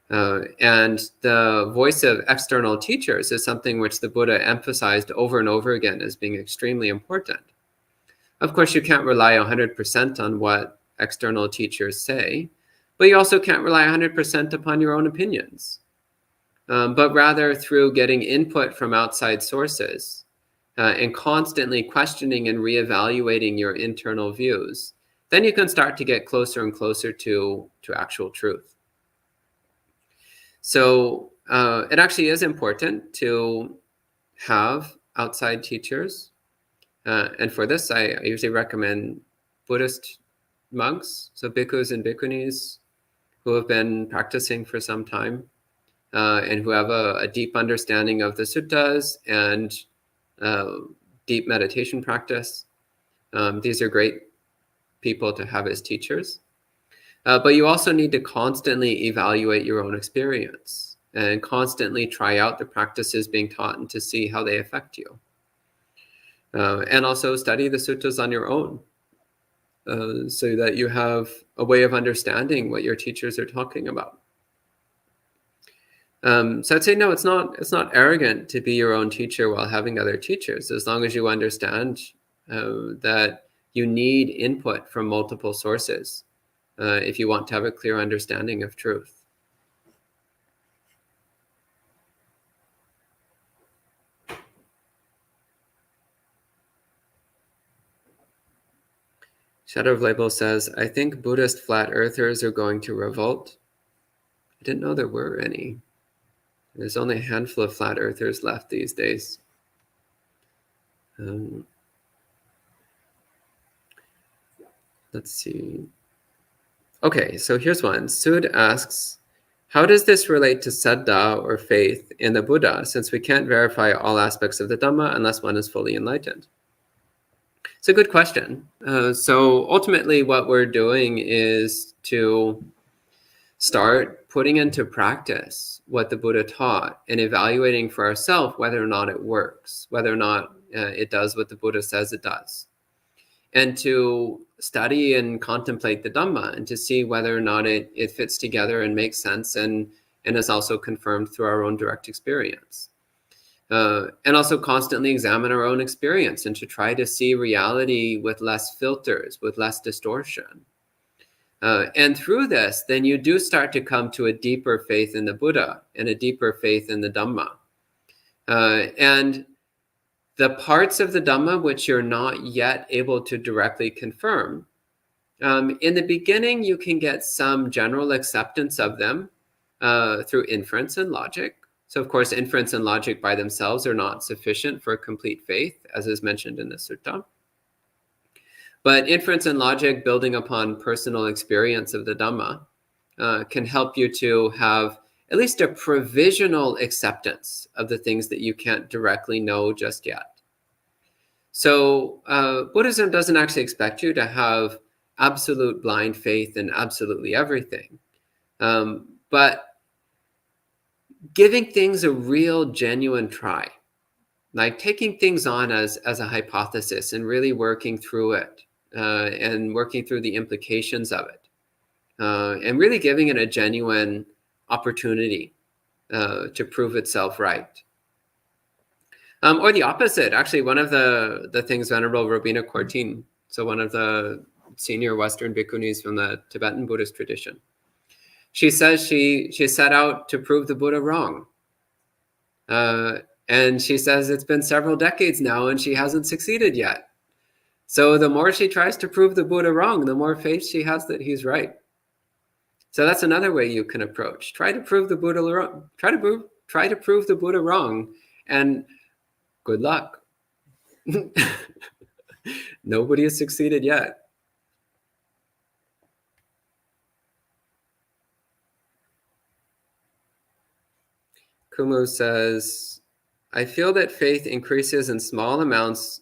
And the voice of external teachers is something which the Buddha emphasized over and over again as being extremely important. Of course, you can't rely 100% on what external teachers say, but you also can't rely 100% upon your own opinions. But rather through getting input from outside sources and constantly questioning and reevaluating your internal views, then you can start to get closer and closer to actual truth. So it actually is important to have outside teachers. And for this, I usually recommend Buddhist monks, so bhikkhus and bhikkhunis who have been practicing for some time and who have a deep understanding of the suttas and deep meditation practice. These are great people to have as teachers. But you also need to constantly evaluate your own experience and constantly try out the practices being taught and to see how they affect you. And also study the suttas on your own so that you have a way of understanding what your teachers are talking about. So I'd say, no, it's not arrogant to be your own teacher while having other teachers, as long as you understand that you need input from multiple sources if you want to have a clear understanding of truth. Shadow of Label says, I think Buddhist flat earthers are going to revolt. I didn't know there were any. There's only a handful of flat earthers left these days. Let's see. Okay, so here's one. Sud asks, how does this relate to Sadha or faith in the Buddha, since we can't verify all aspects of the Dhamma unless one is fully enlightened? It's a good question. So ultimately what we're doing is to start putting into practice what the Buddha taught and evaluating for ourselves whether or not it works, whether or not it does what the Buddha says it does. And to study and contemplate the Dhamma and to see whether or not it fits together and makes sense and is also confirmed through our own direct experience. And also constantly examine our own experience and to try to see reality with less filters, with less distortion. And through this, then you do start to come to a deeper faith in the Buddha and a deeper faith in the Dhamma. And the parts of the Dhamma which you're not yet able to directly confirm, in the beginning, you can get some general acceptance of them through inference and logic. So, of course, inference and logic by themselves are not sufficient for complete faith, as is mentioned in the sutta. But inference and logic, building upon personal experience of the Dhamma, can help you to have at least a provisional acceptance of the things that you can't directly know just yet. So Buddhism doesn't actually expect you to have absolute blind faith in absolutely everything. But giving things a real, genuine try, like taking things on as a hypothesis and really working through it and working through the implications of it, and really giving it a genuine opportunity to prove itself right. Or the opposite. Actually, one of the things Venerable Robina Courtine, so one of the senior Western bhikkhunis from the Tibetan Buddhist tradition, she says she set out to prove the Buddha wrong. And she says it's been several decades now and she hasn't succeeded yet. So the more she tries to prove the Buddha wrong, the more faith she has that he's right. So that's another way you can approach. Try to prove the Buddha wrong. Try to prove the Buddha wrong, and good luck. Nobody has succeeded yet. Kumu says, I feel that faith increases in small amounts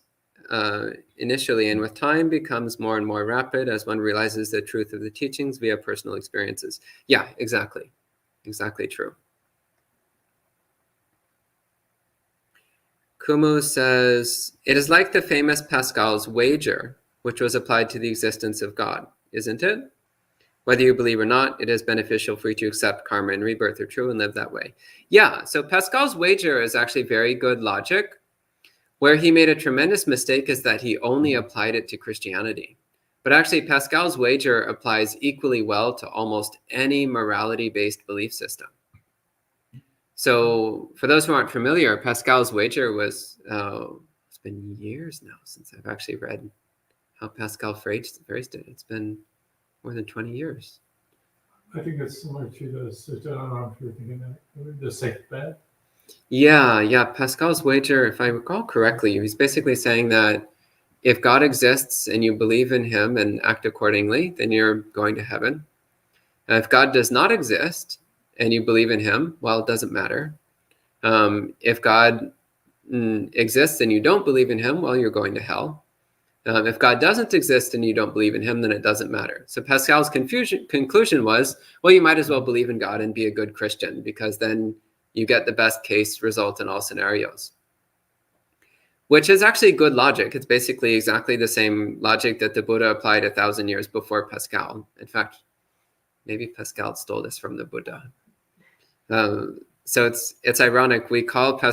initially, and with time becomes more and more rapid as one realizes the truth of the teachings via personal experiences. Yeah, exactly. Exactly true. Kumu says, it is like the famous Pascal's wager, which was applied to the existence of God, isn't it? Whether you believe or not, it is beneficial for you to accept karma and rebirth are true and live that way. Yeah, so Pascal's wager is actually very good logic. Where he made a tremendous mistake is that he only applied it to Christianity. But actually, Pascal's wager applies equally well to almost any morality-based belief system. So for those who aren't familiar, Pascal's wager was, it's been years now since I've actually read how Pascal phrased it. It's been more than 20 years. I think it's similar to the Sutta. I don't know if you're thinking that, the safe bet. Yeah. Pascal's wager, if I recall correctly, he's basically saying that if God exists and you believe in him and act accordingly, then you're going to heaven. And if God does not exist and you believe in him, well, it doesn't matter. If God exists and you don't believe in him, well, you're going to hell. If God doesn't exist and you don't believe in him, then it doesn't matter. So Pascal's conclusion was, well, you might as well believe in God and be a good Christian, because then you get the best case result in all scenarios. Which is actually good logic. It's basically exactly the same logic that the Buddha applied 1,000 years before Pascal. In fact, maybe Pascal stole this from the Buddha. So it's ironic. We often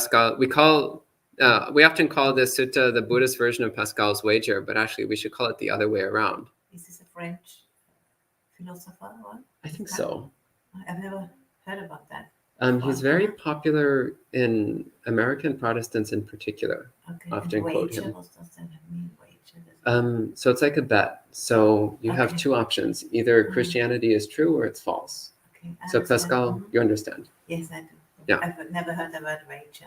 call this sutta the Buddhist version of Pascal's wager, but actually we should call it the other way around. Is this a French philosopher? I think so. I've never heard about that. He's very popular in American Protestants in particular. Okay. Often quote him. What does that mean, wager? So it's like a bet. So you have two options. Either Christianity is true or it's false. Okay. So Pascal, you understand? Yes, I do. Yeah. I've never heard the word wager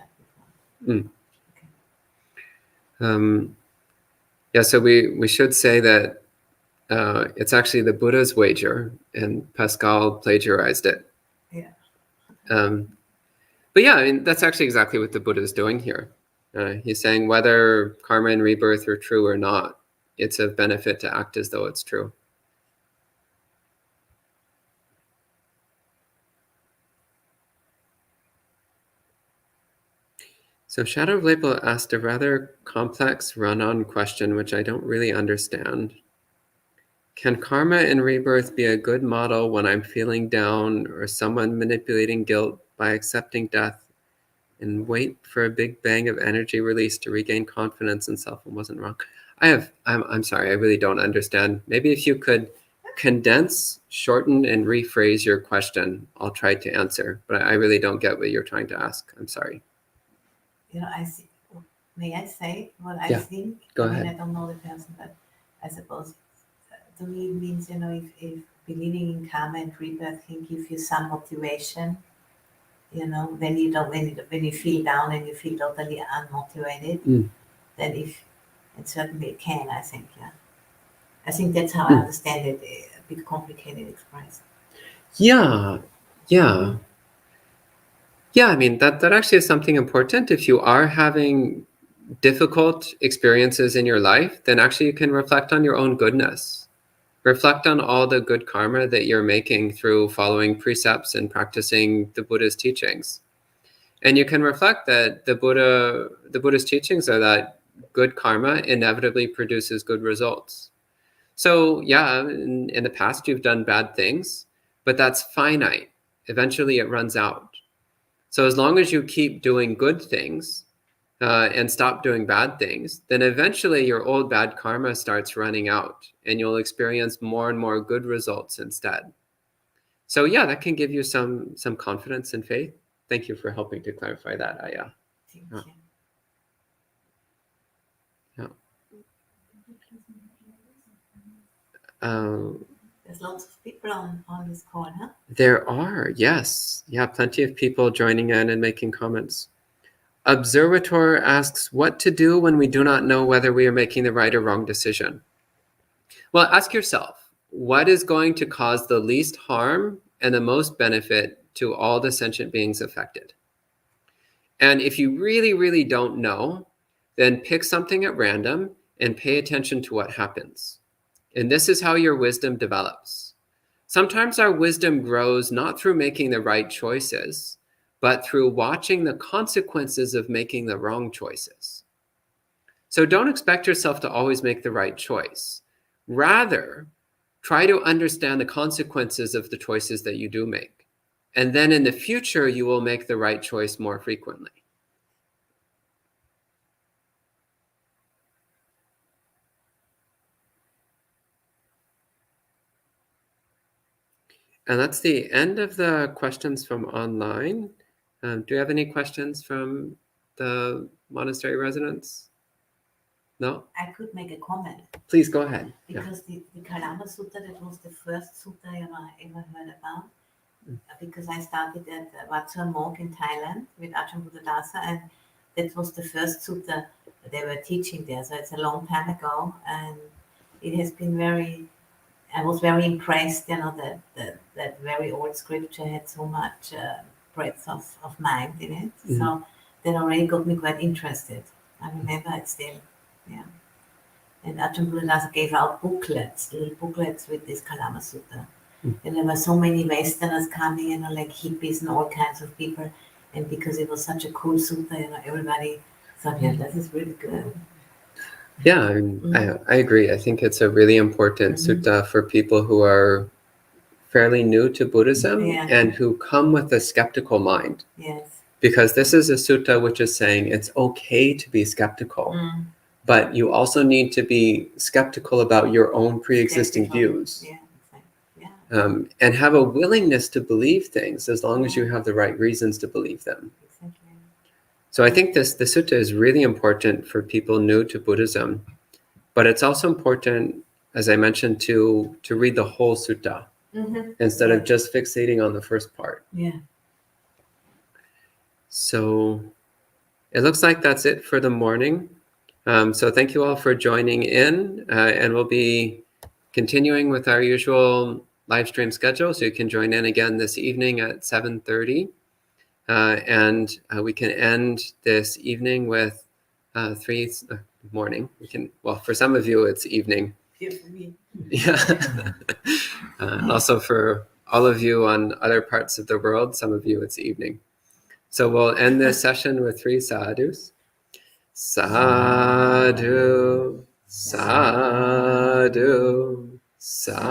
before. Yeah, so we should say that it's actually the Buddha's wager, and Pascal plagiarized it. Yeah. But yeah, I mean, that's actually exactly what the Buddha is doing here. He's saying whether karma and rebirth are true or not, it's of benefit to act as though it's true. So Shadow of Label asked a rather complex run-on question, which I don't really understand. Can karma and rebirth be a good model when I'm feeling down or someone manipulating guilt by accepting death and wait for a big bang of energy release to regain confidence in self and wasn't wrong. I'm sorry, I really don't understand. Maybe if you could condense, shorten, and rephrase your question, I'll try to answer. But I really don't get what you're trying to ask. I'm sorry. I see. May I say what I Yeah, think? go I mean, ahead. I don't know the person, but I suppose to me it means, if believing in karma and rebirth can give you some motivation, when you feel down and you feel totally unmotivated, then and certainly it can, I think, yeah. I think that's how I understand it, a bit complicated expressed. Yeah. I mean, that actually is something important. If you are having difficult experiences in your life, then actually you can reflect on your own goodness. Reflect on all the good karma that you're making through following precepts and practicing the Buddha's teachings. And you can reflect that the Buddha's teachings are that good karma inevitably produces good results. So yeah, in the past you've done bad things, but that's finite. Eventually it runs out. So as long as you keep doing good things and stop doing bad things, then eventually your old bad karma starts running out and you'll experience more and more good results instead. So yeah, that can give you some confidence and faith. Thank you for helping to clarify that, Aya. Thank Yeah. you. There's lots of people on this call, huh? There are, yes. Yeah, plenty of people joining in and making comments. Observator asks, what to do when we do not know whether we are making the right or wrong decision? Well, ask yourself, what is going to cause the least harm and the most benefit to all the sentient beings affected? And if you really, really don't know, then pick something at random and pay attention to what happens. And this is how your wisdom develops. Sometimes our wisdom grows not through making the right choices, but through watching the consequences of making the wrong choices. So don't expect yourself to always make the right choice. Rather, try to understand the consequences of the choices that you do make. And then in the future, you will make the right choice more frequently. And that's the end of the questions from online. Do you have any questions from the monastery residents? No? I could make a comment. Please go ahead. Because the Kalama Sutta, that was the first sutta I ever heard about. Because I started at Wat Suan Mok in Thailand with Ajahn Buddhadasa, and that was the first sutta they were teaching there. So it's a long time ago, and it has been I was very impressed, that very old scripture had so much breadth of mind in it. Mm-hmm. So that already got me quite interested. I remember it still, yeah. And Ajahn Buddhadasa gave out little booklets with this Kalama Sutta. Mm-hmm. And there were so many Westerners coming, like hippies and all kinds of people. And because it was such a cool sutta, everybody thought, yeah, this is really good. Yeah, I agree. I think it's a really important sutta for people who are fairly new to Buddhism and who come with a skeptical mind. Yes. Because this is a sutta which is saying it's okay to be skeptical, but you also need to be skeptical about your own pre-existing views. Yeah, exactly. And have a willingness to believe things as long as you have the right reasons to believe them. Exactly. So I think the sutta is really important for people new to Buddhism, but it's also important, as I mentioned, to read the whole sutta instead of just fixating on the first part. Yeah. So it looks like that's it for the morning. So thank you all for joining in, and we'll be continuing with our usual live stream schedule. So you can join in again this evening at 7:30. And we can end this evening with morning. For some of you, it's evening. Yeah, for me. Yeah. Also for all of you on other parts of the world, some of you, it's evening. So we'll end this session with 3 sadhus. Sadhu, sadhu, sadhu.